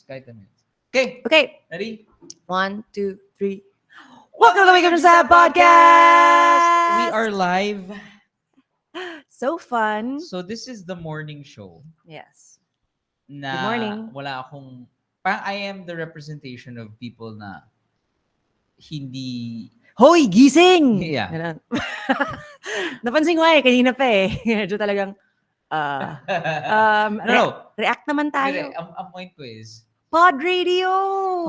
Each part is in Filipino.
kahit 10 minutes. Okay. Okay. Ready? 1, 2, 3. Welcome to the Wake Up and Sad Podcast! We are live. So fun. So this is the morning show. Yes. Na Good morning. wala akong... Parang I am the representation of people na hindi... Hoy, gising! Yeah. Ganun. Napansin ko kanina pa eh. Medyo talagang, No. react naman tayo. Ang point ko is... Pod radio!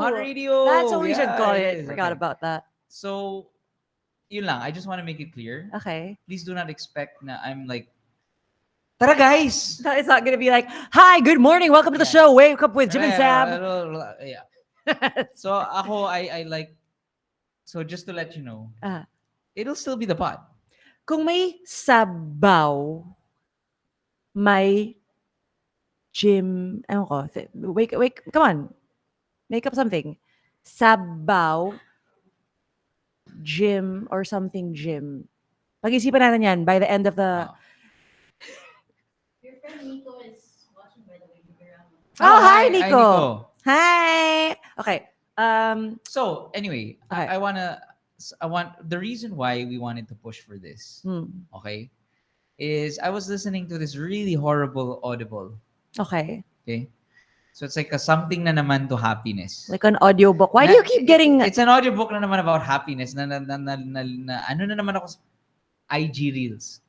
Pod radio! That's what we should call Yeah, it. Forgot okay. about that. So, yun lang. I just want to make it clear. Okay. Please do not expect na I'm like, tara guys! It's not gonna be like, hi, good morning, welcome to the show, Wake Up with Jim and Sab. Yeah. So ako, I like, so just to let you know, it'll still be the pod. Kung may sabaw, may Jim, ewan ko, wake, come on, make up something. Sabaw, Jim, or something Jim. Pag-isipan natin yan by the end of the... Your friend Nico is watching, by the way. Oh, hi, Hi, Nico. Hi. Okay. So anyway, Okay. I want the reason why we wanted to push for this, okay, is I was listening to this really horrible Audible. Okay. Okay. So it's like a something na naman to happiness. Like an audiobook. Why do you keep getting... It's an audiobook na naman about happiness na ano na naman ako sa IG Reels.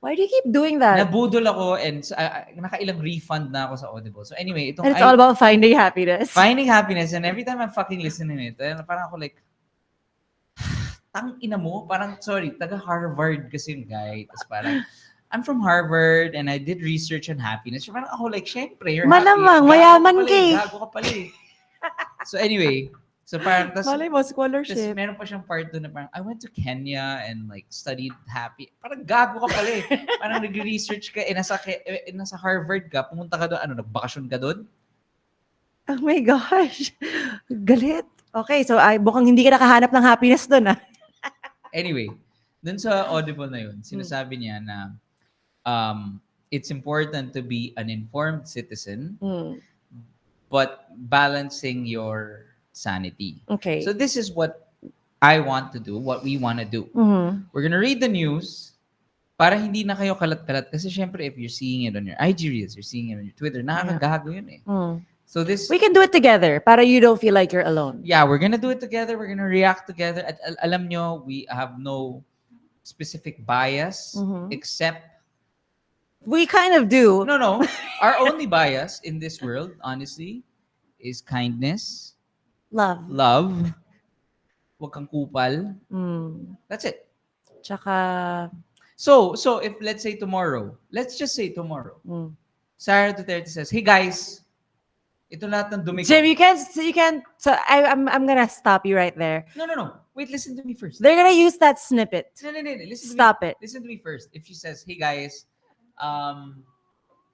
Why do you keep doing that? Nabudol ako and nakailang refund na ako sa Audible. So anyway, itong And it's all about finding happiness. finding happiness, and every time I'm fucking listening it, parang ako like, tang ina mo, parang sorry, taga Harvard kasi yung guy. Tapos parang, I'm from Harvard and I did research on happiness. So parang ako like, syempre, you're Malamang, happy. mayaman ka eh. Gago ka pala eh. So anyway, so parang, Malay mo, tas scholarship. meron pa siyang part doon na parang, I went to Kenya and like studied happy. Parang gago ka pala eh. Parang nag-research ka, nasa Harvard ka, pumunta ka doon, nagbakasyon ka doon? Oh my gosh. Galit. Okay, so mukhang hindi ka nakahanap ng happiness doon Anyway, dun sa Audible na yun, sinasabi niya na it's important to be an informed citizen, but balancing your sanity. Okay. So this is what I want to do, what we want to do. We're gonna read the news para hindi na kayo kalat-kalat. Kasi syempre, if you're seeing it on your IG Reels, you're seeing it on your Twitter, nakakagago yun eh. So this... We can do it together para you don't feel like you're alone. Yeah, we're gonna do it together. We're gonna react together. At alam nyo, we have no specific bias except... We kind of do. No. Our only bias in this world, honestly, is kindness, Love. Huwag kang kupal. That's it. Tsaka... So if let's say tomorrow, Sara Duterte says, hey guys, ito lahat ng dumi ko. Jim, you can't. So I'm gonna stop you right there. No. Wait, listen to me first. They're gonna use that snippet. No. Listen Stop to me. it. Listen to me first. If she says, hey guys, Wala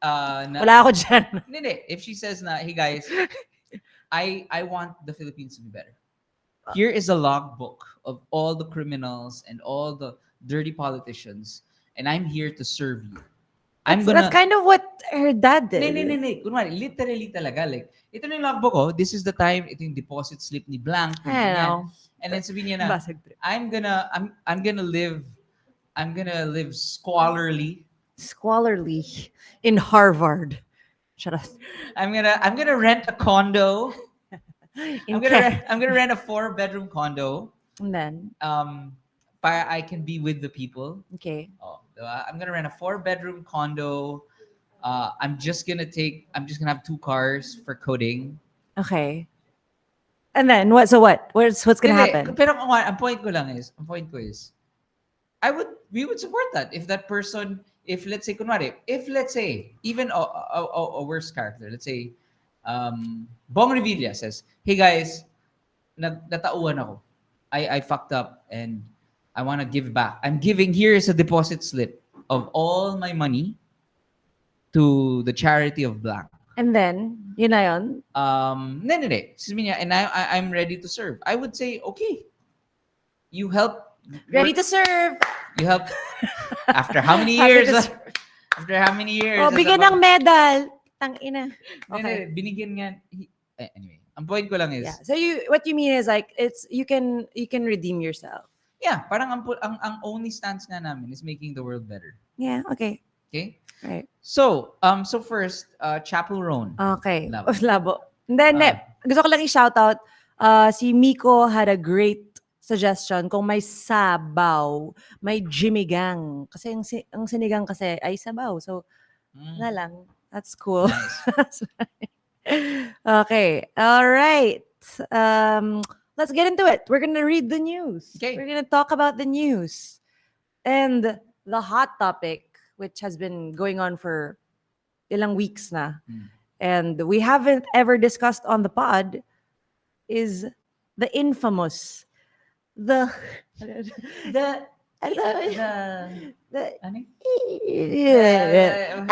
ako dyan. Hindi. If she says na, hey guys, I want the Philippines to be better. Here is a logbook of all the criminals and all the dirty politicians, and I'm here to serve you. That's kind of what her dad did. Hindi. Kunwari, literally talaga. Like, ito na yung logbook, oh. This is the time. Ito yung deposit slip ni Blank. I know. And then sabihin niya na, I'm gonna live squalorly. Squalorly in Harvard. Shut up. I'm gonna rent a condo. I'm gonna rent a 4-bedroom condo. And then, para I can be with the people. okay. Oh, I'm gonna rent a 4-bedroom condo. I'm just gonna have 2 cars for coding. Okay. And then what? So what? What's gonna happen? Pero ang point ko is, we would support that if that person, if let's say, even a worse character, let's say, Bong Revilla says, hey guys, natauhan ako. I fucked up and I want to give back. Here is a deposit slip of all my money to the charity of Black. And then, yun na yun? Hindi. Sabi niya, and I'm ready to serve. I would say, okay. You help. Ready to serve. You help. After how many years? After how many years? Oh, bigyan ng medal. Tang ina. Okay. Binigyan nga. anyway, ang point ko lang is, Yeah. So what you mean is like you can redeem yourself. yeah, parang ang only stance nga namin is making the world better. Yeah. Okay. Okay? Right. So first, Chapel Roan. Okay. Labo. Labo. And then, gusto ko lang i-shoutout, si Miko had a great suggestion kung may sabaw, may jimigang. Kasi ang sinigang kasi ay sabaw. So, na lang. That's cool. Nice. Okay. All right. Let's get into it. We're going to read the news. Okay. We're going to talk about the news. And the hot topic, which has been going on for ilang weeks na, and we haven't ever discussed on the pod, is the infamous, the Ano?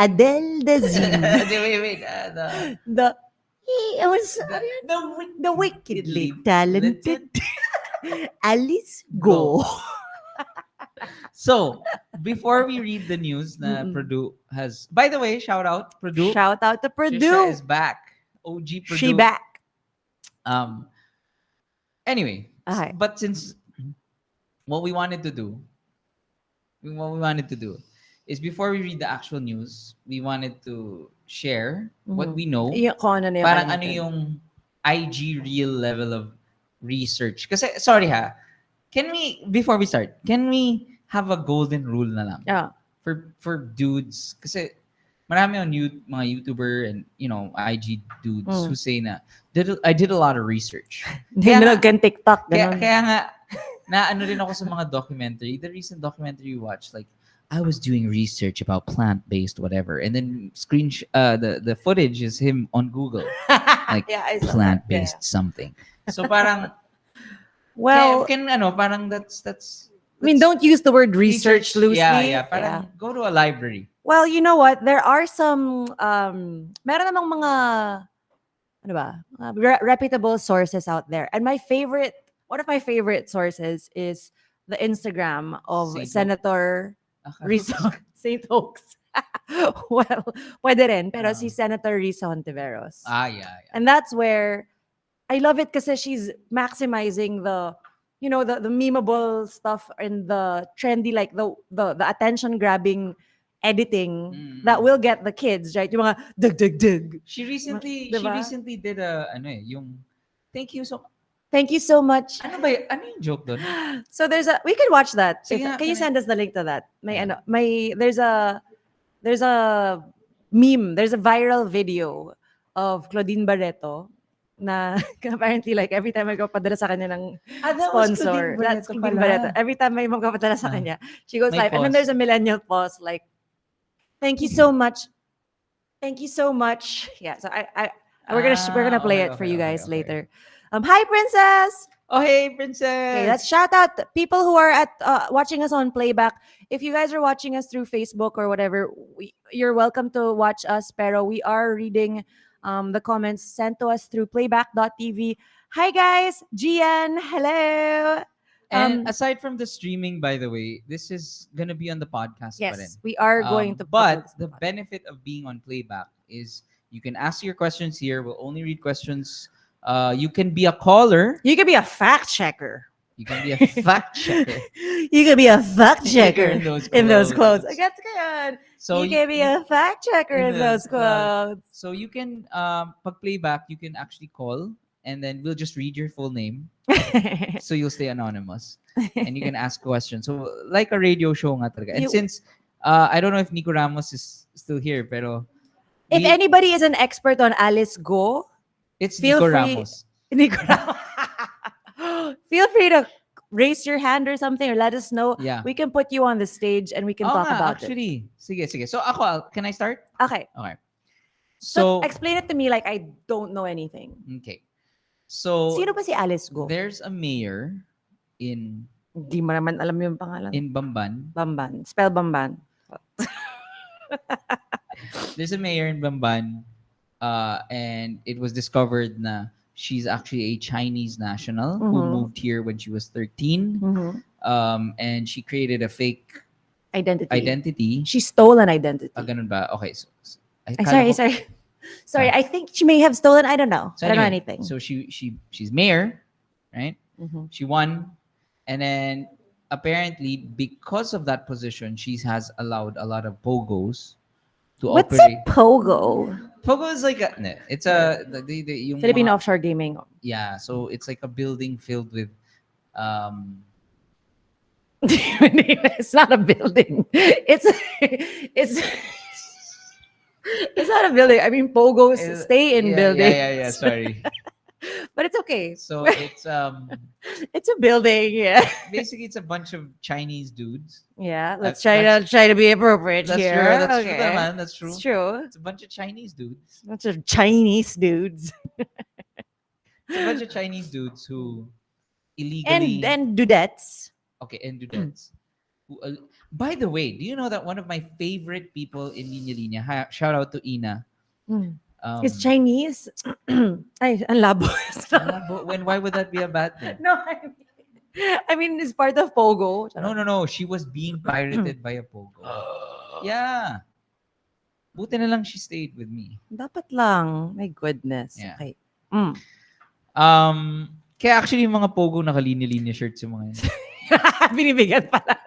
Adele Dazeem. Wait. The wickedly talented Alice Go. So, before we read the news na Purdue has, by the way, shout out Purdue. Shout out to Trisha Purdue. is back. OG Purdue. She back. Anyway, Okay. but since what we wanted to do is before we read the actual news, we wanted to share what we know. Kung ano na yung Parang ano ano natin. yung IG real level of research. Kasi, sorry ha, before we start, can we have a golden rule na lang? Yeah. For dudes? Kasi marami on mga YouTuber and, IG dudes who say na, I did a lot of research. Nanonood kang TikTok. Kaya Ganun. nga, naano rin ako sa mga documentary. The recent documentary you watched, like, I was doing research about plant-based whatever, and then the footage is him on Google, like Yeah, I saw that. plant-based something. So parang, Well, parang that's. I mean, don't use the word research loosely. Yeah. Parang go to a library. Well, you know what? There are some, meron namang mga, reputable sources out there. And one of my favorite sources is the Instagram of Saint Senator Rizon. St. Oaks. Well, pwede rin. Pero si Senator Rizon Tiveros. Yeah. And that's where I love it kasi she's maximizing the memeable stuff and the trendy, like the attention grabbing editing that will get the kids, right? Yung mga dug. She recently did yung thank you so much. Ano yung joke doon? So we can watch that. Sige Can nga, you send us the link to that? Yeah. There's a meme, there's a viral video of Claudine Barreto na apparently like every time I go padala sa kanya ng sponsor, that's Claudine Barreto. Every time may magpapadala sa kanya, she goes May live. And then pause. there's a millennial pause like, thank you so much. Thank you so much. Yeah, so we're gonna play it for you guys later. Hi, Princess. Oh, hey, Princess. Okay, let's shout out the people who are watching us on playback. If you guys are watching us through Facebook or whatever, you're welcome to watch us. Pero we are reading the comments sent to us through playback.tv. Hi guys, Gian, hello. And aside from the streaming, by the way, this is gonna be on the podcast. Yes, we are going to. But the benefit of being on playback is you can ask your questions here. We'll only read questions. You can be a caller. You can be a fact checker. You can be a fact checker. You can be a fact checker in those clothes. I guess good. So you can be a fact checker in those clothes. So you can pag playback, you can actually call and then we'll just read your full name. So you'll stay anonymous and you can ask questions. So like a radio show nga talaga. And since I don't know if Nico Ramos is still here, pero if anybody is an expert on Alice Go, it's feel Nico free. Ramos. Nico Ramos. Feel free to raise your hand or something or let us know. Yeah. We can put you on the stage and we can talk about it. Actually, sige. So ako, can I start? Okay. Okay. So So explain it to me like I don't know anything. okay. So Sino ba si Alice Go? there's a mayor in Hindi mo naman alam yung pangalan. Bamban. Bamban. Spell Bamban. There's a mayor in Bamban, and it was discovered na she's actually a Chinese national who moved here when she was 13. And she created a fake Identity. identity. She stole an identity. Ganun ba? Okay. So, Ay, sorry. Sorry, I think she may have stolen. I don't know. So I don't know anyway, anything. So she's mayor, right? Mhm. She won, and then apparently because of that position, she has allowed a lot of pogos to What's operate. a pogo? Pogo is like a, ne, it's a yung Philippine mga- offshore gaming. yeah. So it's like a building filled with It's not a building. It's it's not a building. I mean, pogos stay in yeah, buildings. Yeah. Sorry. But it's okay. So it's It's a building. Yeah. basically it's a bunch of Chinese dudes. Yeah. Let's That's- try to be appropriate That's here. true. That's okay. true, man. That's true. It's true. It's a bunch of Chinese dudes. Bunch of Chinese dudes It's a bunch of Chinese dudes who illegally and dudettes. okay and dudettes. Who, by the way, do you know that one of my favorite people in Linya Linya? Shout out to Ina. Mm. Um, It's Chinese. Ay, ang labo. but why would that be a bad thing? No, I mean, it's part of Pogo. No. She was being pirated by a pogo. Yeah. Buti na lang she stayed with me. Dapat lang. My goodness. Yeah. Okay. Mm. Kaya actually yung mga pogo nakalinya-linya shirts yung mga yun. Binibigyan pala.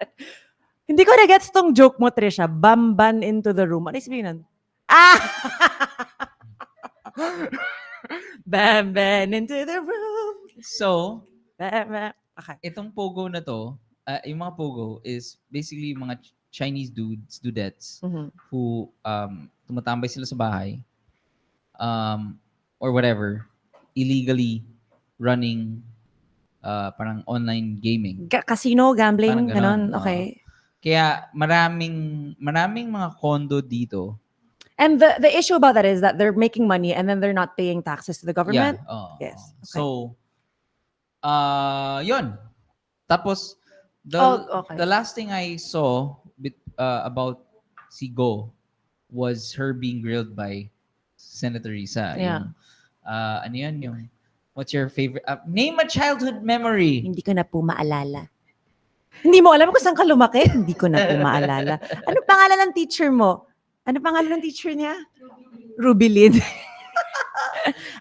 Hindi ko na-gets tong joke mo, Trisha. Bamban into the room. Ano sabihin nun? Ah! Bamban into the room. So, Bam. Okay. itong pogo na to, yung mga pogo is basically yung mga Chinese dudettes Mhm. who tumatambay sila sa bahay or whatever, illegally running parang online gaming. Casino, gambling, Parang ganon, ganon. Okay. Kaya maraming mga condo dito. And the issue about that is that they're making money and then they're not paying taxes to the government. Yeah. oo, Yes, oo. okay. So, yun. Tapos, Okay. the last thing I saw about si Go was her being grilled by Senator Risa. Yeah. Ano yun? Yung, what's your favorite? Name a childhood memory. Hindi ko na po maalala. Hindi mo alam kung saan ka lumaki? Hindi ko na po maalala. Ano pangalan ng teacher mo? Ano pangalan ng teacher niya? Ruby Lynn.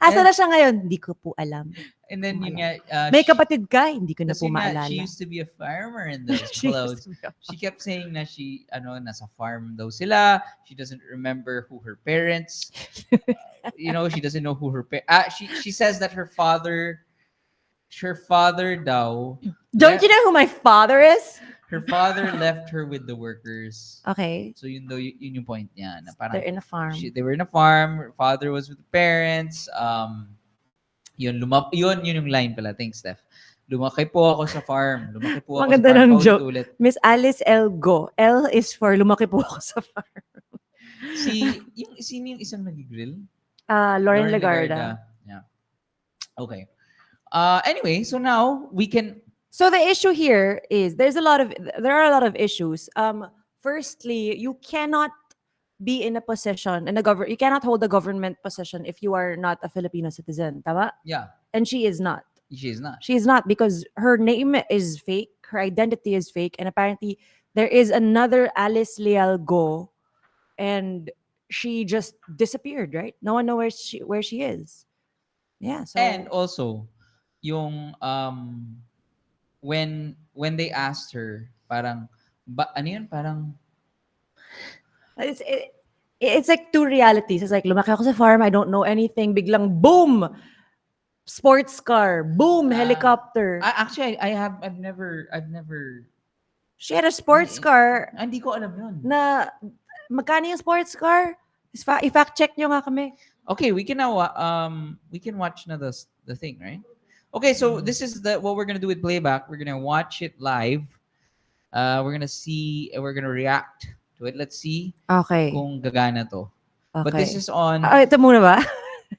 Asa na siya ngayon? Hindi ko po alam. And then yun nga, May kapatid ka? Hindi ko na tas po yun nga, maalala. she used to be a farmer in those She used clothes. to be a- She kept saying na nasa farm daw sila. She doesn't remember who her parents, she doesn't know who her she says that her father daw, Don't you know who my father is? her father left her with the workers. Okay. So yun daw, yun yung point niya. Na They're parang in a farm. they were in a farm, her father was with the parents. Yun yung line pala. Thanks, Steph. Lumaki po ako sa farm. Lumaki po ako Maganda sa farm. ng joke. Paulit-ulit. Miss Alice L. Go. L is for lumaki po ako sa farm. Sino yung isang nag-grill? Lauren Legarda. Yeah. Okay. Anyway, so now we can. So the issue here is there are a lot of issues. Firstly, you cannot be in a position you cannot hold a government position if you are not a Filipino citizen, tama? Yeah, And she is not. she is not. She is not because her name is fake, her identity is fake, and apparently there is another Alice Leal Go, and she just disappeared. Right? No one knows where she is. Yeah. So And also, yung when they asked her, parang ano yun? Parang it's like two realities. It's like lumaki ako sa farm, I don't know anything. Biglang boom, sports car, boom, helicopter. actually I've never She had a sports car hindi ko alam yun. na magkano yung sports car? I-fact check nyo nga kami. Okay, we can now we can watch now the thing, right? Okay, so this is what we're gonna do with playback. We're gonna watch it live. We're gonna see. We're gonna react to it. Let's see Okay. kung gagana to. But Okay. this is on. Ito muna ba?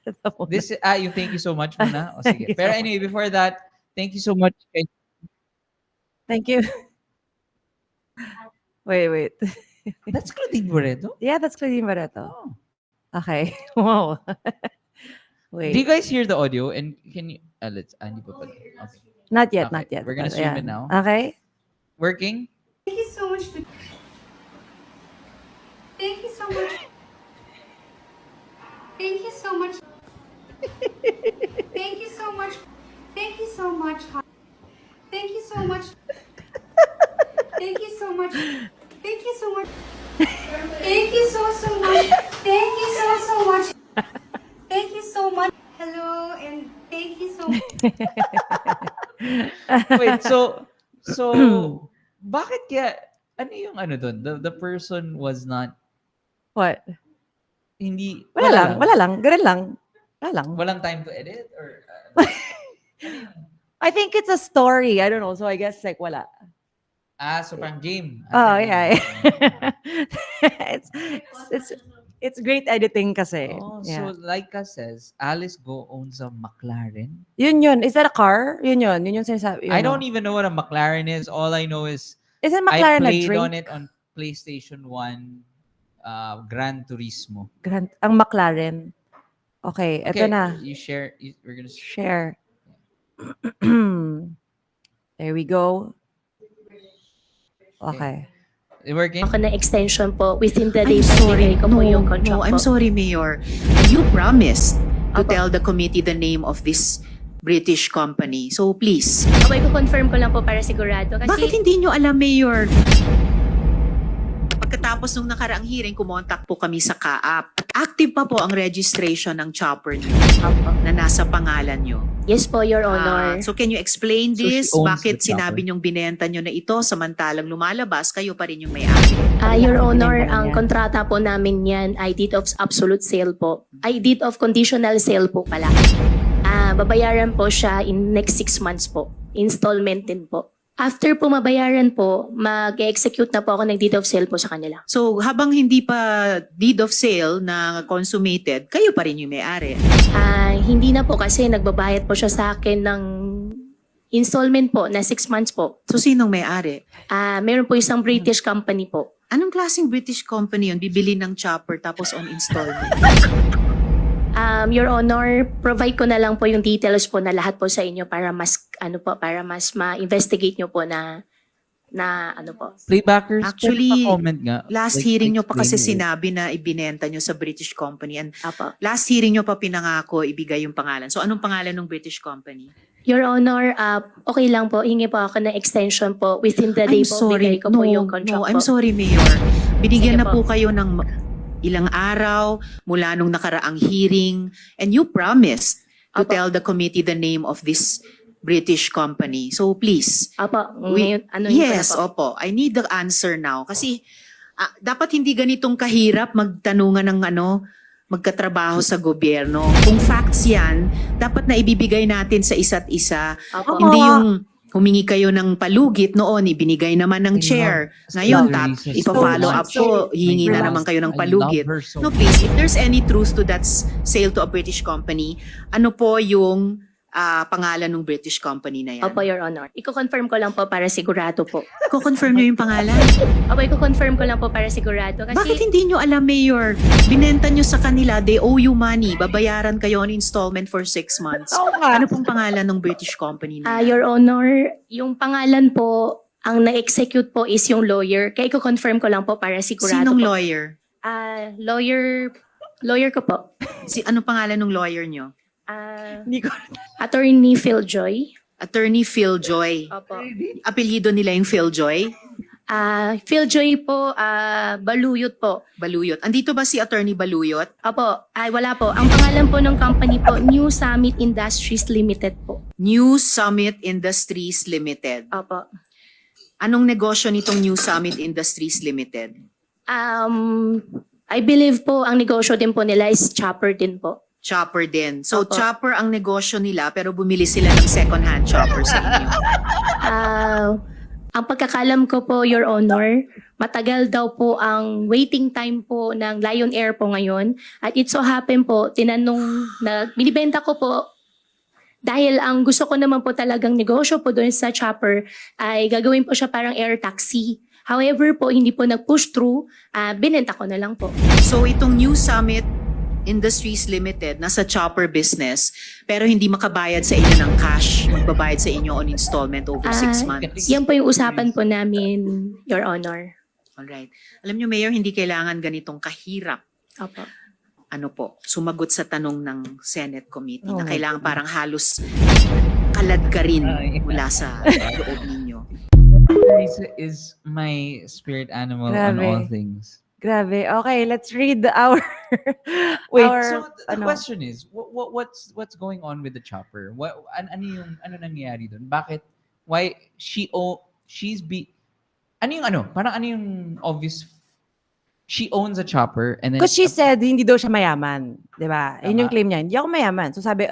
Ito muna. This is you. Thank you so much, muna. O, Thank sige. you Pero so anyway, before that, thank you so much. Thank you. Wait. That's Claudine Barreto. Yeah, that's Claudine Barreto. Oh. Okay. Wow. Wait. Do you guys hear the audio? And can you? Let's. Hindi pa pala. Okay. Not yet, Okay, not yet. we're gonna Ayan. stream it now. Okay. Working. Thank you so much. Thank you so much. Thank you so much. Thank you so much. Thank you so much. Thank you so much. Thank you so much. Thank you so much. Thank you so much. Thank you so much. Thank you so much. Hello and thank you so much. Wait, so bakit kaya ano yung ano doon? The person was not What? hindi Wala lang. Ganun lang. Wala lang. Walang time to edit or I think it's a story. I don't know. So I guess like wala. so parang game. Oh, yeah. it's great editing kasi. Oh, Yeah. so Laika says, Alice Go owns a McLaren. Yun. Is that a car? Yun yung sinasabi. I don't even know what a McLaren is. All I know is Isn't I McLaren a played drink? on it on PlayStation 1 Gran Turismo. Ang McLaren. Okay, eto na. You share. We're gonna Share. There we go. Okay. It working? Ako na extension po within the I'm day sorry. ko po yung contract No, I'm po. sorry, Mayor. You promised to Apo. tell the committee the name of this British company. So please, Okay, ko-confirm ko lang po para sigurado. Kasi bakit hindi nyo alam, Mayor? Pagkatapos nung nakaraang hearing, kumontak po kami sa CAAP. Active pa po ang registration ng chopper nyo Apo. na nasa pangalan nyo. Yes po, Your Honor. So can you explain So she this? owns Bakit the chopper. sinabi nyong binenta nyo na ito samantalang lumalabas, kayo pa rin yung may-ari? Your Honor, Binenta ang niya. kontrata po namin yan ay deed of absolute sale po. Ay deed of conditional sale po pala. Babayaran po siya in next 6 months po. Installment din po. After po mabayaran po, mag-execute na po ako ng deed of sale po sa kanila. So habang hindi pa deed of sale na consummated, kayo pa rin yung may-ari. Hindi na po kasi nagbabayad po siya sa akin ng installment po na 6 months po. So sinong may-ari? Meron po isang British company po. Anong klaseng British company yun? Bibili ng chopper tapos on installment. Your Honor, provide ko na lang po yung details po na lahat po sa inyo para mas ma-investigate nyo po na ano po. Playbackers, Actually, comment nga. Last Like, hearing nyo pa kasi explain it. sinabi na ibinenta nyo sa British company. And Apo. last hearing nyo pa pinangako ibigay yung pangalan. So anong pangalan ng British company? Your Honor, okay lang po. Hingi po ako ng extension po. Within the day I'm po, sorry. bigay ko po yung contract No, po. I'm sorry, Mayor. Binigyan Sige na po po. kayo ng ilang araw mula nung nakaraang hearing and you promised to Apo. tell the committee the name of this British company. So please, Apo, We- ngayon, ano yun yes, po na po? opo. I need the answer now. Kasi dapat hindi ganitong kahirap magtanungan ng magkatrabaho sa gobyerno. Kung facts yan, dapat na ibibigay natin sa isa't isa. Apo. Hindi yung humingi kayo ng palugit noon, ibinigay naman ng chair. Ngayon, ipa-follow up po, hihingi na naman kayo ng palugit. No, please, if there's any truth to that sale to a British company, ano po yung pangalan ng British company na yan? Opo, Your Honor. Iko-confirm ko lang po para sigurado po. Ko-confirm nyo yung pangalan? Opo, iko-confirm ko lang po para sigurado. Kasi, Bakit hindi nyo alam, Mayor? Binenta nyo sa kanila, they owe you money. Babayaran kayo on installment for 6 months. Oo nga. Ano pong pangalan ng British company na yan? Your Honor, yung pangalan po, ang na-execute po is yung lawyer. Kaya iko-confirm ko lang po para sigurado Sinong po. lawyer? Lawyer ko po. Anong pangalan ng lawyer nyo? Hindi ko. Attorney Phil Joy. Attorney Phil Joy. Opo. Apelyido nila yung Phil Joy? Phil Joy po, Baluyot po. Baluyot. Andito ba si Attorney Baluyot? Opo, wala po. Ang pangalan po ng company po, New Summit Industries Limited po. New Summit Industries Limited. Opo. Anong negosyo nitong New Summit Industries Limited? I believe po, ang negosyo din po nila is chopper din po. Chopper din. So, Opo. chopper ang negosyo nila pero bumili sila ng second-hand chopper sa inyo. Ang pagkakalam ko po, Your Honor, matagal daw po ang waiting time po ng Lion Air po ngayon. At it so happen po, binibenta ko po dahil ang gusto ko naman po talagang negosyo po doon sa chopper ay gagawin po siya parang air taxi. However po, hindi po nag-push through, binenta ko na lang po. So, itong New Summit Industries Limited, nasa chopper business, pero hindi makabayad sa inyo ng cash, magbabayad sa inyo on installment over 6 months. Yan po yung usapan po namin, Your Honor. Alright. Alam nyo, Mayor, hindi kailangan ganitong kahirap. Opo. sumagot sa tanong ng Senate Committee Oh na my kailangan goodness. parang halos kalad ka rin Ay. mula sa loob ninyo. Teresa is my spirit animal on all Grabe. things. Grabe. Okay, let's read our Wait, our, so the ano. question is, what's going on with the chopper? Ano nangyayari doon? Bakit? Why parang ano yung obvious, she owns a chopper and then Because she said hindi daw siya mayaman, 'di ba? Yun yung Tama. claim niya. Hindi ako mayaman. So sabi,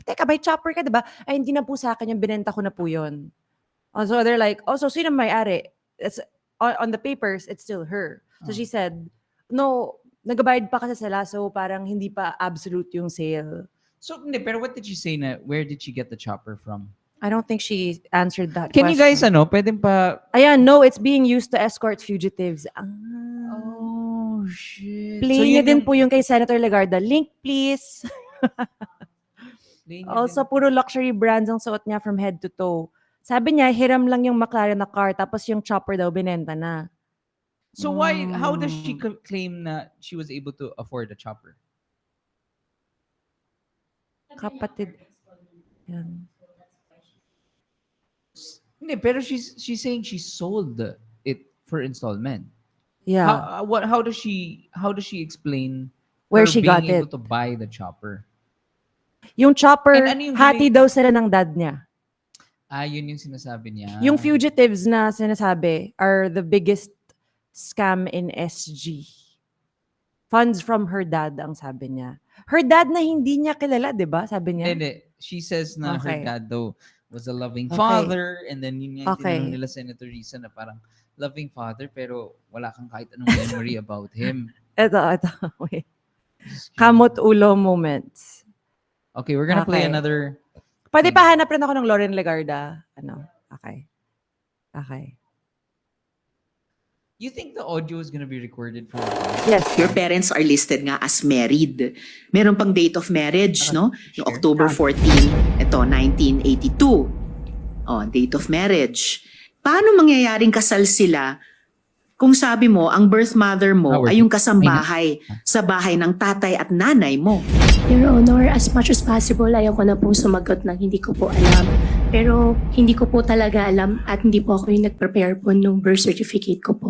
teka, may chopper ka, 'di ba? Ay, hindi na po sa akin yung binenta ko na po yun. So they're like, oh, so sino may-ari? It's on the papers, it's still her. So she said, no, nagbayad pa kasi sila, so parang hindi pa absolute yung sale. So, hindi, pero what did she say na, where did she get the chopper from? I don't think she answered that Can you guys, question. pwedeng pa, Ayan, no, it's being used to escort fugitives. oh, shit. Play So, niyo yun din yung- po yung kay Senator Legarda. Link, please. play niya Also, din. puro luxury brands ang suot niya from head to toe. Sabi niya, hiram lang yung McLaren na car, tapos yung chopper daw binenta na. So how does she claim na she was able to afford a chopper? Kapatid. Yan. Hindi, pero she's saying she sold it for installment. Yeah. How does she explain Where her she being got able it. to buy the chopper? Yung chopper, And ano yung hati galing- daw sila ng dad niya. Yun yung sinasabi niya. Yung fugitives na sinasabi are the biggest scam in SG. Funds from her dad, ang sabi niya. Her dad na hindi niya kilala, di ba? Sabi niya. Hindi. She says na her Okay. dad though was a loving Okay. father, and then yun nga yung Okay. tinanong nila Senator Risa na parang loving father pero wala kang kahit anong memory about him. Ito. Wait. Kamot ulo moments. Okay, we're gonna play Okay. another. Pwede pa hanap rin ako ng Lauren Legarda. Okay. You think the audio is gonna be recorded for Yes. Your parents are listed nga as married. Meron pang date of marriage, no? Yung Sure. October 14, ito, 1982. Date of marriage. Paano mangyayaring kasal sila kung sabi mo, ang birth mother mo ay yung kasambahay sa bahay ng tatay at nanay mo? Your Honor, as much as possible, ayaw ko na po sumagot ng hindi ko po alam. Pero hindi ko po talaga alam at hindi po ako yung nag-prepare po nung birth certificate ko po.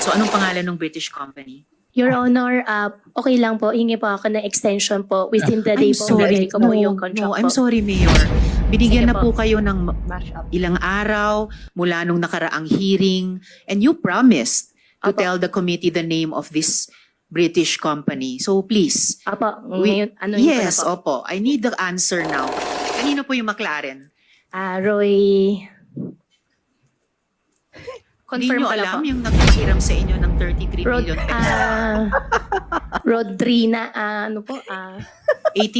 So anong pangalan ng British company? Your Honor, okay lang po. Hingi po ako ng extension po within the day I'm po. sorry. Bigay ko po yung contract No, po. I'm sorry, Mayor. Binigyan Sige na po. po kayo ng Mash up. ilang araw mula nung nakaraang hearing and you promised to Apo. tell the committee the name of this British company. So please, Apo, we- ngayon, ano yun yes, po na po? opo. I need the answer now. Kanino po yung McLaren? Roy... Hindi Confirm nyo ko na alam po. yung nagpahiram sa inyo ng 33 million pesos? Rodrina, 18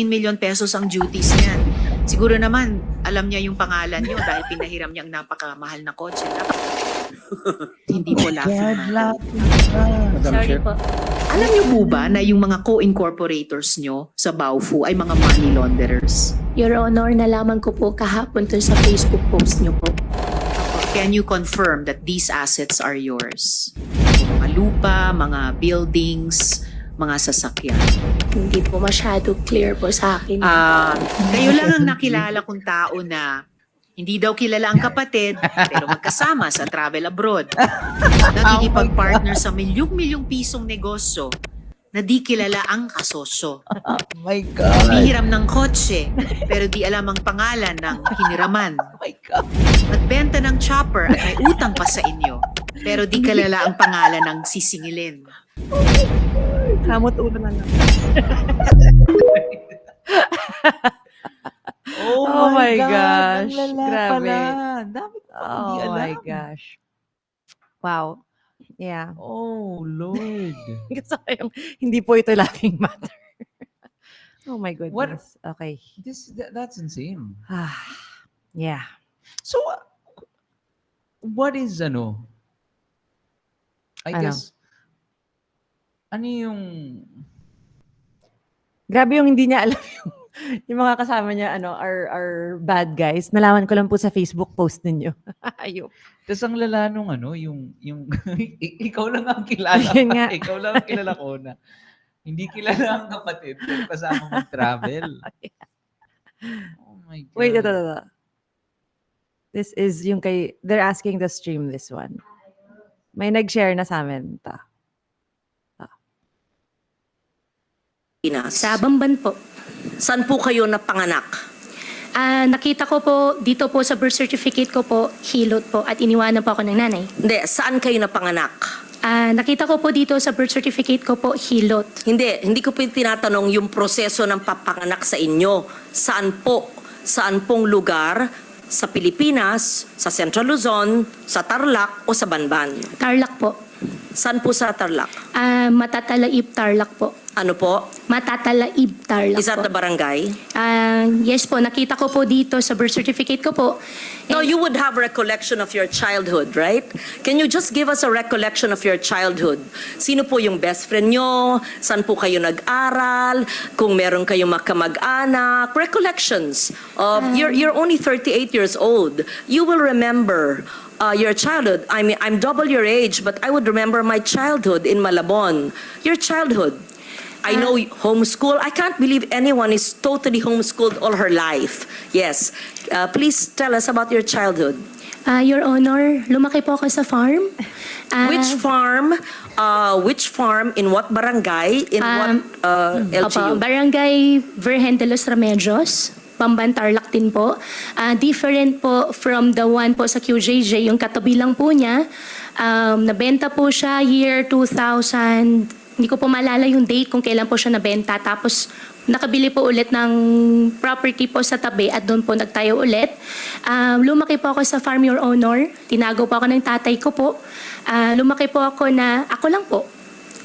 million pesos ang duties niyan. Siguro naman, alam niya yung pangalan niyo dahil pinahiram niya ang napakamahal na kotse. Hindi po laughing matter. sorry po. Alam niyo po ba na yung mga co-incorporators nyo sa Baofu ay mga money launderers? Your Honor, nalaman ko po kahapon to sa Facebook post niyo po. Can you confirm that these assets are yours? Mga lupa, mga buildings, mga sasakyan. Hindi po masyado clear po sa akin. Kayo lang ang nakilala kong tao na hindi daw kilala ang kapatid pero magkasama sa travel abroad. Nakikipag-partner sa milyong-milyong pisong negosyo na di kilala ang kasosyo. Oh my God. Humihiram ng kotse pero di alam ang pangalan ng hiniraman. Oh my God. Nagbenta ng chopper at may utang pa sa inyo pero di kilala ang pangalan ng sisingilin. Kamot ulo na lang. Oh my gosh. Ang lala Grabe. pala. Dami ko pa hindi Oh alam. my gosh. Wow. Yeah. Oh, Lord. Gusto ko yung hindi po ito laughing matter. Oh my goodness. Okay. That's insane. Yeah. So, what is I Ano? guess, ano yung... Grabe yung hindi niya alam yung mga kasama niya are bad guys. Nalaman ko lang po sa Facebook post ninyo. Ayun. Tapos ang lala nung yung ikaw lang ang kilala. Ayun nga. Ikaw lang ang kilala ko na. Hindi kilala ang kapatid, pero kasama mag-travel. Oh my God. Wait, ito. This is yung kay, they're asking to stream this one. May nag-share na sa amin. Pinas. Sa Bamban po. Saan po kayo napanganak? Nakita ko po dito po sa birth certificate ko po, Hilot po, at iniwanan po ako ng nanay. Hindi, saan kayo napanganak? Nakita ko po dito sa birth certificate ko po, Hilot. Hindi ko po tinatanong yung proseso ng papanganak sa inyo. Saan po? Saan pong lugar? Sa Pilipinas, sa Central Luzon, sa Tarlac o sa Banban? Tarlac po. Saan po sa Tarlac? Matatalaib Tarlac po. Ano po? Matatalaib Tarlac Is that po. the barangay? Yes po, nakita ko po dito sa birth certificate ko po. No, you would have recollection of your childhood, right? Can you just give us a recollection of your childhood? Sino po yung best friend nyo? Saan po kayo nag-aral? Kung meron kayong makamag-anak? Recollections of, you're only 38 years old. You will remember your childhood. I mean, I'm double your age, but I would remember my childhood in Malabon. Your childhood. I know homeschool. I can't believe anyone is totally homeschooled all her life. Yes. Please tell us about your childhood. Your Honor, lumaki po ako sa farm. Which farm? Which farm? In what barangay? In what LGU? Barangay Virgen de los Remedios. Bamban Tarlac din po. Different po from the one po sa QJJ, yung katabi lang po niya. Nabenta po siya year 2000. Hindi ko po maalala yung date kung kailan po siya nabenta. Tapos nakabili po ulit ng property po sa tabi at doon po nagtayo ulit. Lumaki po ako sa farm, Your Honor. Tinago po ako ng tatay ko po. Lumaki po ako na ako lang po.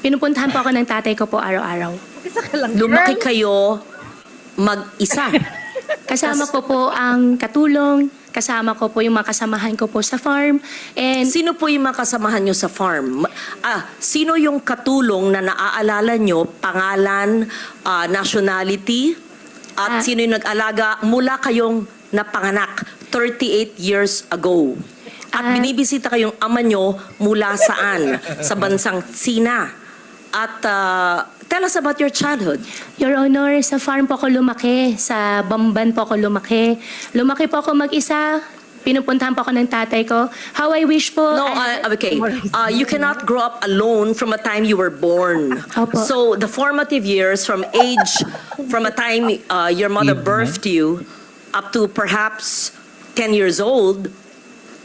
Pinupuntahan po ako ng tatay ko po araw-araw. Lumaki kayo mag-isa. Kasama ko po ang katulong, kasama ko po yung mga kasamahan ko po sa farm. And Sino po yung mga kasamahan nyo sa farm? Sino yung katulong na naaalala nyo, pangalan, nationality, at sino yung nag-alaga mula kayong napanganak 38 years ago? At binibisita kayong ama nyo mula saan? Sa bansang Sina. At tell us about your childhood. Your Honor, sa farm po ako lumaki, sa Bamban po ako lumaki. Lumaki po ako mag-isa, pinupuntahan po ako ng tatay ko. How I wish po... No, okay. You cannot grow up alone from a time you were born. Opo. So the formative years from a time your mother birthed you up to perhaps 10 years old,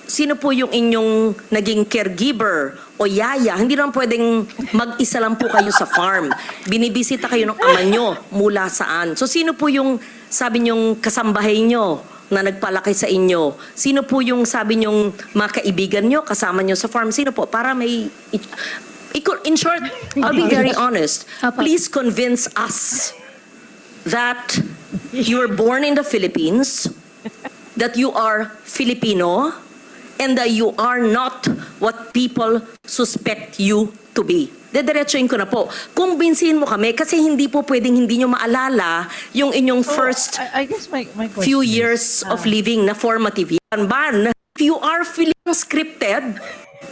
sino po yung inyong naging caregiver o yaya? Hindi naman pwedeng mag-isa lang po kayo sa farm. Binibisita kayo ng ama nyo mula saan. So sino po yung sabi nyong kasambahay nyo na nagpalaki sa inyo? Sino po yung sabi nyong mga kaibigan nyo, kasama nyo sa farm? Sino po? Para may... In short, I'll be very honest. Apo. Please convince us that you were born in the Philippines, that you are Filipino, and that you are not what people suspect you to be. Dediretsuin ko na po. Kumbinsihin mo kami kasi hindi po pwedeng hindi nyo maalala yung inyong first I guess my question few is, years of living na formative. Ban, you are feeling scripted.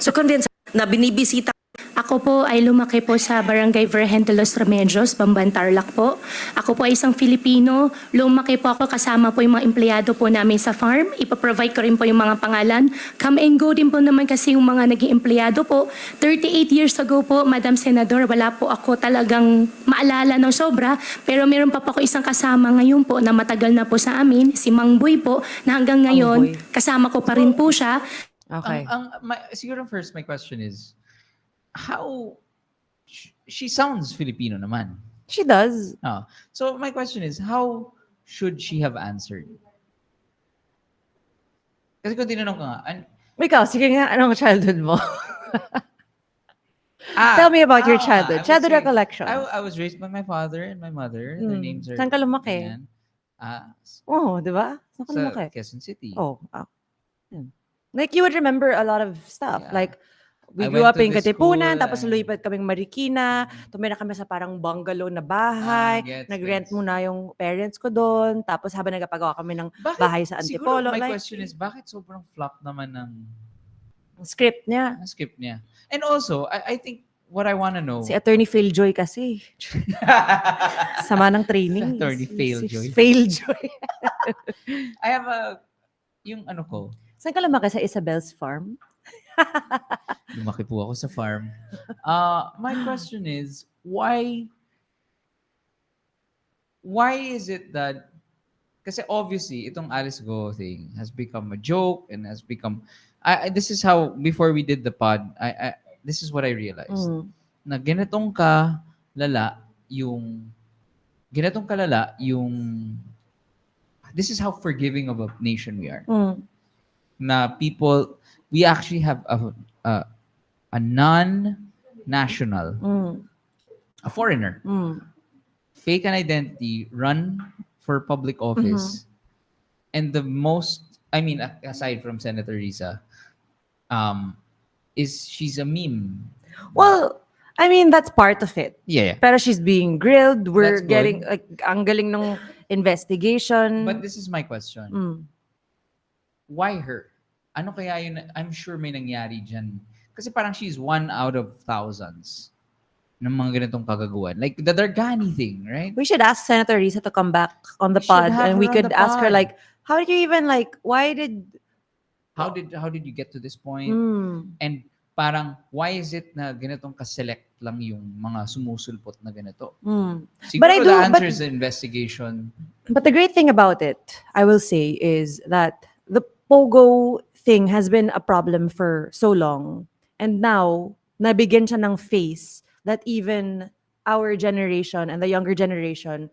So convince na binibisita. Ako po ay lumaki po sa Barangay Virgen de los Remedios, Bamban Tarlac po. Ako po ay isang Filipino. Lumaki po ako kasama po yung mga empleyado po namin sa farm. Ipaprovide ko rin po yung mga pangalan. Come and go din po naman kasi yung mga naging empleyado po. 38 years ago po, Madam Senador, wala po ako talagang maalala ng sobra. Pero meron pa po ako isang kasama ngayon po na matagal na po sa amin, si Mang Boy po, na hanggang ngayon kasama ko pa rin po siya. Okay. Siguro first my question is, how she sounds Filipino naman. She does. So my question is, how should she have answered? Kasi kung tinanong ka nga, Ikaw, sige nga, anong childhood mo? Tell me about your childhood. I would Childhood say, recollection. I was raised by my father and my mother. Their names are... Saan ka lumaki? Yan. Oh, di ba? Saan ka Sa lumaki? Quezon City. Oh. Like, you would remember a lot of stuff. Yeah. Like, we I grew went up to in this Katipunan, school, tapos lumipat kaming Marikina, tumira kami sa parang bungalow na bahay, nag-rent Gets. muna yung parents ko doon, tapos habang nagpapagawa kami ng Bakit? bahay sa Siguro Antipolo. my Like, question is, bakit sobrang flop naman ng script niya. script niya? And also, I think what I want to know. Si Attorney Failjoy kasi. Sama ng training. Attorney Failjoy. Failjoy. I have yung ano ko, Saan ka lumaki? Sa Isabel's farm? lumaki po ako sa farm. My question is, why is it that, kasi obviously, itong Alice Go thing has become a joke and has become, this is how, before we did the pod, this is what I realized. Na ganitong kalala yung, this is how forgiving of a nation we are. Na people, we actually have a non-national, a foreigner, fake an identity, run for public office, and the most, I mean, aside from Senator Risa, is she's a meme. Well, I mean, that's part of it. Yeah. Pero she's being grilled. We're That's good. getting, like, ang galing ng investigation. But this is my question. Why her? Ano kaya yun? I'm sure may nangyari dyan. Kasi parang she's one out of thousands ng mga ganitong kagagawan. Like the Dargani thing, right? We should ask Senator Risa to come back on the We should pod, have and her we on could the ask her, pod. like, how did you even, like, why did... How did you get to this point? And parang, why is it na ganitong kaselect lang yung mga sumusulpot na ganito? Siguro But I the do- answer but- is the investigation. But the great thing about it, I will say, is that the Pogo thing has been a problem for so long. And now, nabigyan siya ng face that even our generation and the younger generation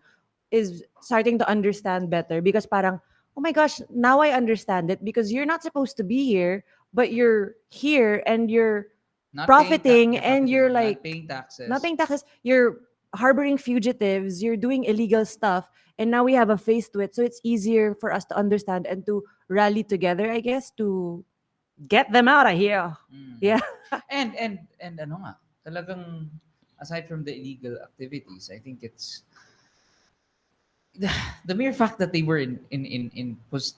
is starting to understand better, because parang, oh my gosh, now I understand it, because you're not supposed to be here, but you're here and you're Not profiting, paying and you're not like, paying taxes. not paying taxes, you're harboring fugitives, you're doing illegal stuff, and now we have a face to it. So it's easier for us to understand and to rally together, I guess, to get them out of here. Yeah. And ano nga, talagang aside from the illegal activities, I think it's the mere fact that they were in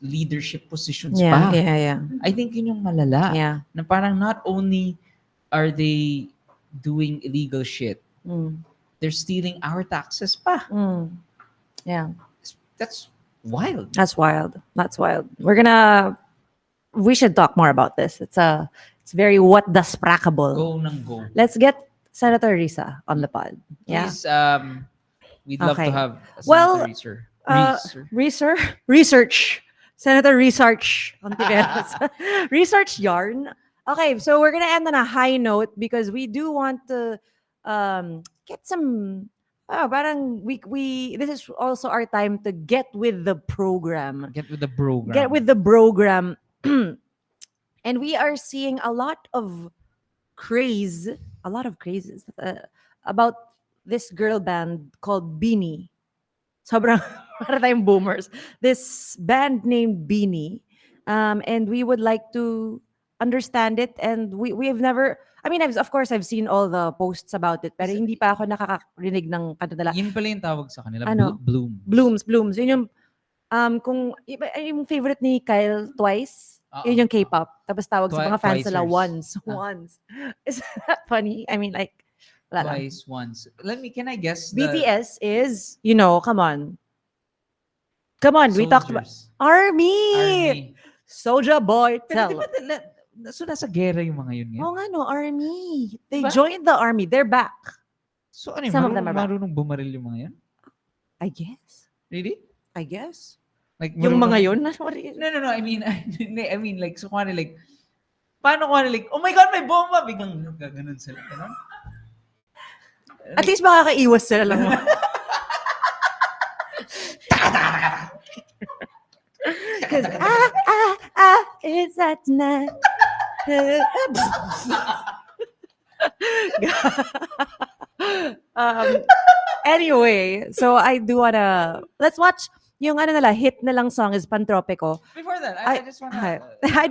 leadership positions pa. Yeah. I think yun yung malala. Yeah. Na parang not only are they doing illegal shit, they're stealing our taxes pa. Yeah. That's wild. That's wild. We should talk more about this. It's very what the sprackable. Go nang go. Let's get Senator Risa on the pod. Yeah. Please, we'd love Okay. to have a Well, research. Senator Research Ontiveros. Research yarn. Okay, so we're gonna end on a high note, because we do want to get some. Parang we this is also our time to get with the program. Get with the program. Get with the program. And we are seeing a lot of crazes about this girl band called Beanie. Sobrang para tayong boomers. This band named Beanie. And we would like to understand it, and we have never, I mean, of course I've seen all the posts about it, pero hindi pa ako nakakarinig ng kanta nila. Yun pala yung tawag sa kanila. Ano? Bloom. Blooms. Yun yung kung yung favorite ni Kyle, Twice. Yun yung K-pop. Tapos tawag sa mga fans nila Once. Is that funny? I mean, like, wala lang. Twice, once. Can I guess? BTS is, come on. We talked about Army. Soulja Boy. Pero di Tell. ba, so nasa gera yung mga yun ngayon? Oo nga no, Army. They Ba- joined the Army. They're back. So ano yun, Some of them are back. marunong bumaril yung mga yan? I guess. Really? I guess. Like, Yung marunong- mga yun? No. I mean, like, so kung ano, like, paano kung ano, like, oh my God, may bomba! Biglang gaganon sila. Ganon? At least makakaiwas sila lang. Because it's that night. Anyway, so I do wanna, let's watch yung hit na lang song is Pantropico. Before that, I just wanna... I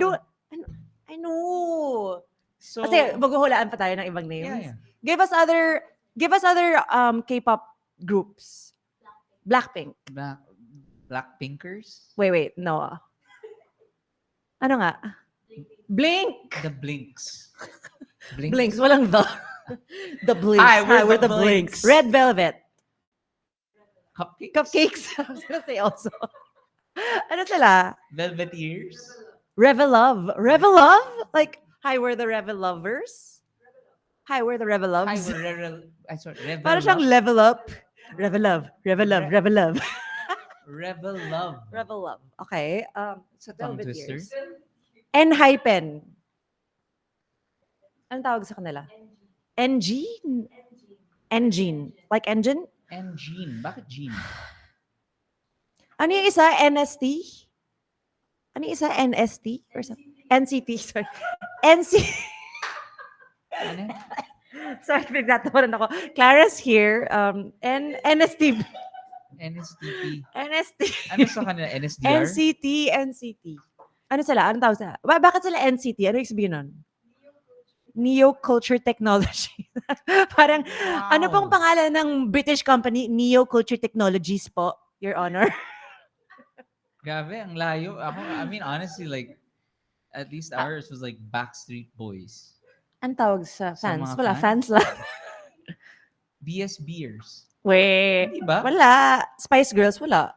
know. So, Kasi maghuhulaan pa tayo ng ibang names. yeah. Give us other K-pop groups. Blackpink. Blackpinkers? Wait, no. Ano nga? Blink. The Blinks. Blinks, walang the. The Blinks. Hi, we're the Blinks. Blinks. Red Velvet. Cupcakes? Cupcakes. I was gonna say also. Ano sila? Velveteers? Revelove. Revelove? Like, hi, we're the Revelovers? Hi, we're the Hi, Reveloves. we're Revel Parang siyang Love. level up. Revelove. Revelove. Revelove. Revel Love. Revelove. Okay. It's a tongue twister. Velveteers. Enhypen. Anong tawag sa kanila? NG? Engine. Like engine? And Jean. Bakit Jean? Ano yung isa? NST? Ano yung isa? NST? Or something? NCT, sorry. NC... Ano? sorry, nagtatawanan ako. Clara's here. NST. NSTP. NST. Ano sa kanila? NSDR? NCT. Ano sila? Anong tawag sila? Bakit sila NCT? Ano yung sabihin nun? Neo Culture Technology. Parang, ano pong pangalan ng British company? Neo Culture Technologies po, Your Honor. Grabe, ang layo. I mean, honestly, like, at least ours was like Backstreet Boys. Anong tawag sa Sa fans? mga Wala, fans? fans lang. BS Beers. Wait. Di ba? Wala. Spice Girls, wala.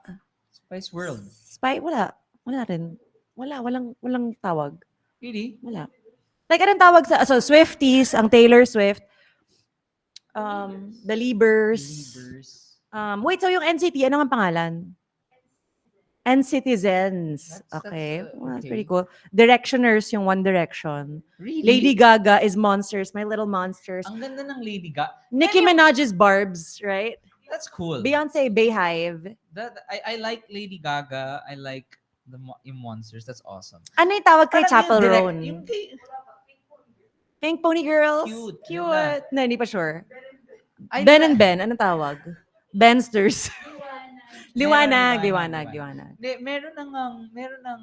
Spice World. Wala. Wala rin. Walang tawag. Really? Wala. Like, anong tawag sa, so, Swifties, ang Taylor Swift, the Liebers. Believers. Wait, so yung NCT, ano ang pangalan? NCTzens. That's, Okay. Well, that's okay. pretty cool. Directioners, yung One Direction. Really? Lady Gaga is Monsters, My Little Monsters. Ang ganda ng Lady Gaga. Nicki Minaj is Barbs, right? That's cool. Beyonce, Bayhive. I like Lady Gaga. I like yung Monsters. That's awesome. Ano yung tawag kay Parang Chapel yung direct- Roan? yung kay- Pink Pony Girls? Cute. Cute. No, hindi pa sure. Ay, Ben na- and Ben, anong tawag? Bensters. Liwanag. Liwanag. Liwanag. Meron ng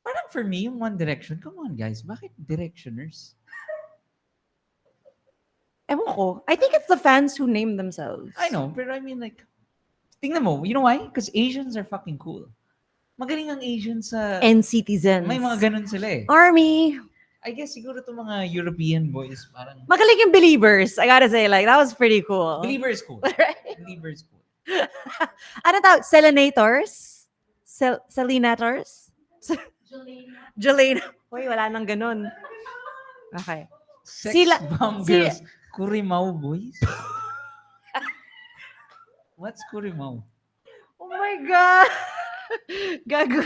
parang for me, yung One Direction. Come on, guys. Bakit Directioners? Ewan ko. I think it's the fans who name themselves. I know, pero I mean like, tingnan mo, you know why? Because Asians are fucking cool. Magaling ang Asians sa... NCTzens. may mga ganun sila eh. Army. I guess siguro itong mga European boys, parang... Magaling yung Believers. I gotta say, like, that was pretty cool. Believer is cool. Right? Believer is cool. Ano tawag? Selenators? Selenators? Jelena. Uy, wala nang ganun. Okay. Sex Sila- bomb si- girls. Kurimaw boys? What's Kurimaw? Oh my God! Gago.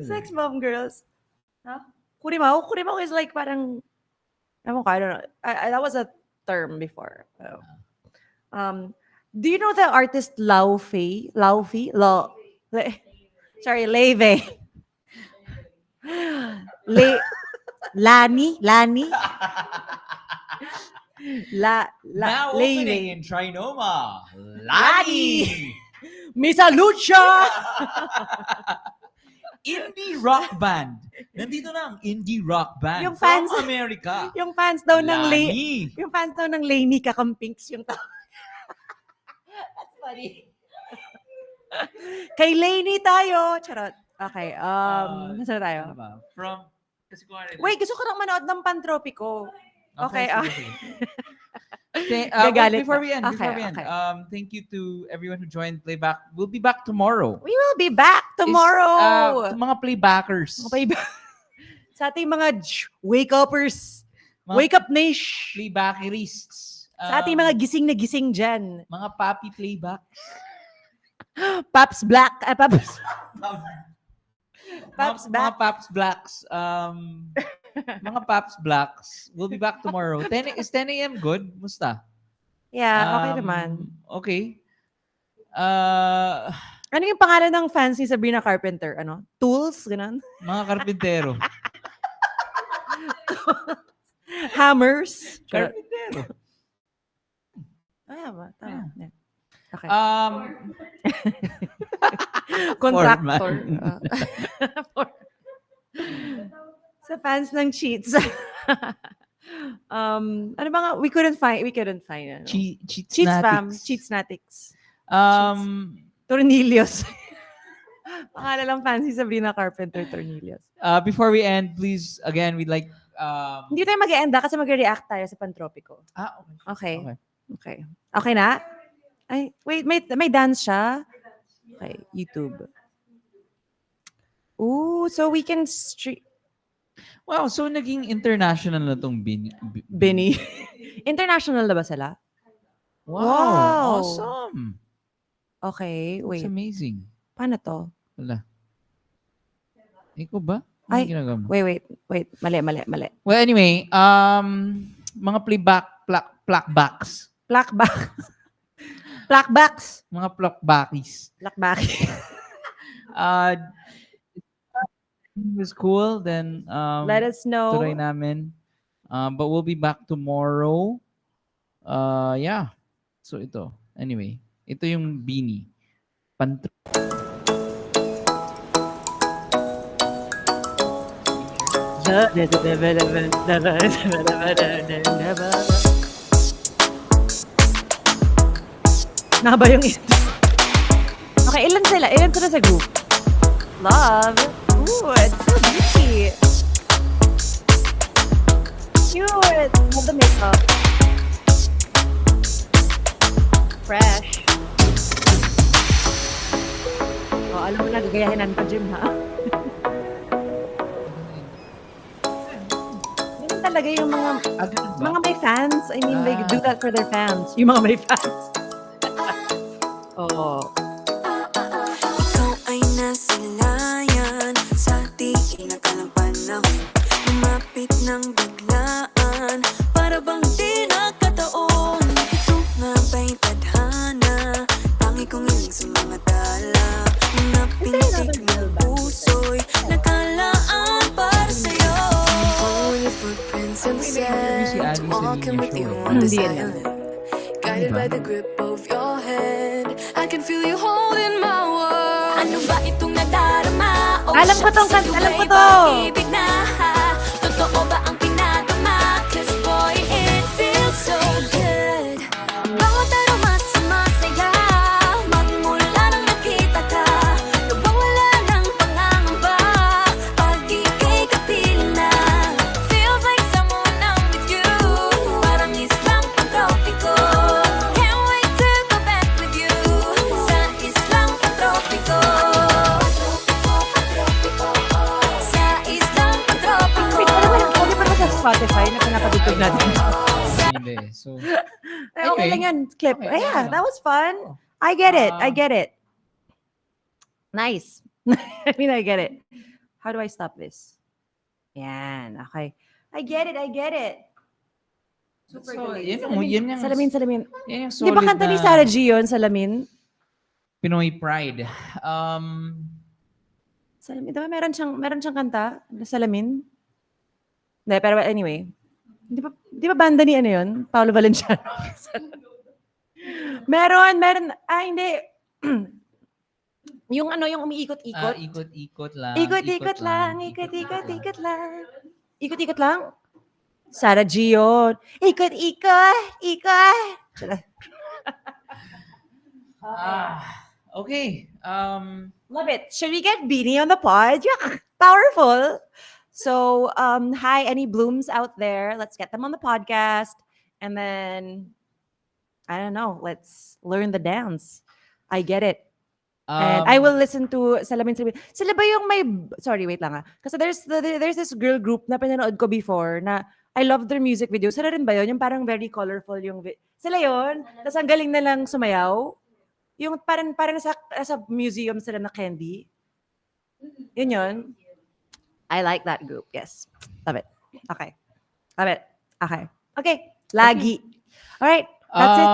Sex bomb girls. Huh? Kurimaw? Kurimaw is like parang, ewan ko, I don't know. That was a term before. Do you know the artist Lau Fei? Sorry, Leve. Lani? Now Leve. opening in Trinoma, Lani! Lani! Misa Lucha! Indie rock band. Nandito na ang indie rock band Yung fans- from America. Yung fans daw ng Lani. Yung fans daw ng Lainey Kakampinks yung tawag. That's funny. Kay Lainey tayo. Charot. Okay. Nasaan na tayo? Ano ba? From, kasi kung ano, Wait, gusto ko nang manood ng Pantropiko. Okay, sige. Gagalit Before na. we end, Okay. thank you to everyone who joined Playback. We'll be back tomorrow. We will be back tomorrow. To mga playbackers. Okay ba? Sa ating mga wake-uppers. Mga Wake up niche. Playbackeries. Sa ating mga gising na gising dyan. mga papi playbacks. Paps Black. Paps. Paps mga Black. Paps Blacks. Mga Paps Blacks. We'll be back tomorrow. Is 10 a.m. good? Musta? Yeah, okay naman. Okay. Ano yung pangalan ng fans ni Sabrina Carpenter? Ano? Tools? Ganun? Mga karpintero. Hammers? Karpintero. Tama. Yeah. Okay. Contractor. Sa fans ng cheats. Ano ba nga? We couldn't find. Ano? Cheats fam. Cheatsnatics. Tornillos. Pangalan lang fancy Sabrina Carpenter Tornillos. Before we end, please, again, we'd like Hindi tayo mag-eenda kasi mag-react tayo sa Pantropiko. Okay. Okay. Okay. Okay na? Ay, wait, may dance siya? Okay, YouTube. Ooh, so we can stream. Wow, so naging international na tong Benny. International na ba sila? Wow, Wow. awesome. Okay, It's wait. amazing. Paano to? Wala. Ikaw ba? Ay, Ano ginagawa mo? Wait. Mali. Well, anyway, mga plackbacks. Blackbacks. Mga plackbackies. Blackback. It was cool. Then, Let us know. tuloy namin. But we'll be back tomorrow. Yeah. So, ito. Anyway, ito yung beanie. Nakaba yung intro. Okay, ilan sila? Ilan sila sa group? Love. Ooh, it's so beauty. Cute. Love the makeup. Fresh. Oh, alam mo na, gagayahinan pa, Jim, ha? Ganun talaga yung mga may fans. I mean, they do that for their fans. Yung mga may fans. Oh. Ikaw ay nasilayan sa tingin na kalampanan. Lumapit ng biglaan para bang di nakataon. Ito nga ba'y tadhana? Tangi kong hiling sa mga tala. Napintig ng puso'y nakalaan para sa'yo. Follow your footprints in the sand. Walking with you on this island. Guided by the grip of your hand, I can feel you holding my world. Ano ba itong nadarama? Alam ko tong kanta, alam ko to. Ibig na totoo ba ang pinadama? 'Cause boy, it feels so good. Bawat aroma sumasaya, magmula nang nakita ka. Lubang wala ng pangangamba, pag ika'y kapiling na. Feels like someone I'm with you, parang islang pantropiko. Can't wait to go back with you, sa islang pantropiko. Sa islang pantropiko. Wait, ano ba sa Spotify na pinapatutog natin? Hindi. So, Okay Anyway. lang yun. Clip. Okay, Yeah, yeah. that was fun. I get it. Nice. I mean, I get it. How do I stop this? Yan. Okay. I get it. Super so galing. yun yung Salamin. Yan yung Di solid ba kanta ni na Sarah G yun, Salamin? Pinoy Pride. Salamin. Di ba meron siyang kanta na Salamin? Hindi, pero anyway. Di ba banda ni ano yun? Paolo Valenciano. meron. Hindi. yung umiikot-ikot. Ikot-ikot lang. Ikot-ikot lang. Ikot-ikot lang? Sarah G yun. Ikot-ikot. Okay. Love it. Should we get Beanie on the pod? Yeah, powerful. So, hi, any blooms out there? Let's get them on the podcast. And then, I don't know, let's learn the dance. I get it. And I will listen to Salamin. Sila ba yung may... Sorry, wait lang ah. Kasi there's this girl group na pinanood ko before na I love their music videos. Sila rin ba yun? Yung parang very colorful yung... Sila yun? Tapos ang galing na lang sumayaw. Yung parang sa museum sila na candy. Yun. I like that group. Yes. Love it. Okay. Love it. Okay. Lagi. All right. That's it.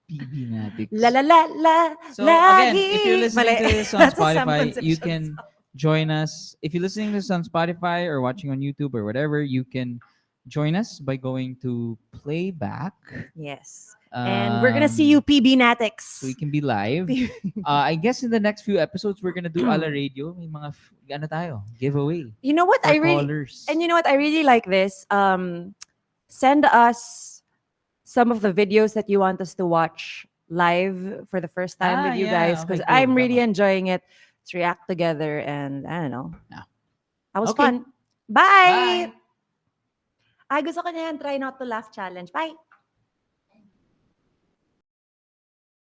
PB Natics. La. So again, Lagi. if you're listening Mali. to this on That's a Sam Spotify, you Concepcion can join us. If you're listening to this on Spotify or watching on YouTube or whatever, you can join us by going to Playback. Yes. And we're gonna see you, PB Natics. So we can be live. I guess in the next few episodes, we're gonna do Ala Radio. May mga, giveaway. You know what? For I really callers. And you know what? I really like this. Send us some of the videos that you want us to watch live for the first time with you guys, because I'm really enjoying it. Let's react together, and I don't know. Yeah. That was Okay. fun. Bye! Bye! Ay, gusto ko na yan. Try not to laugh challenge. Bye!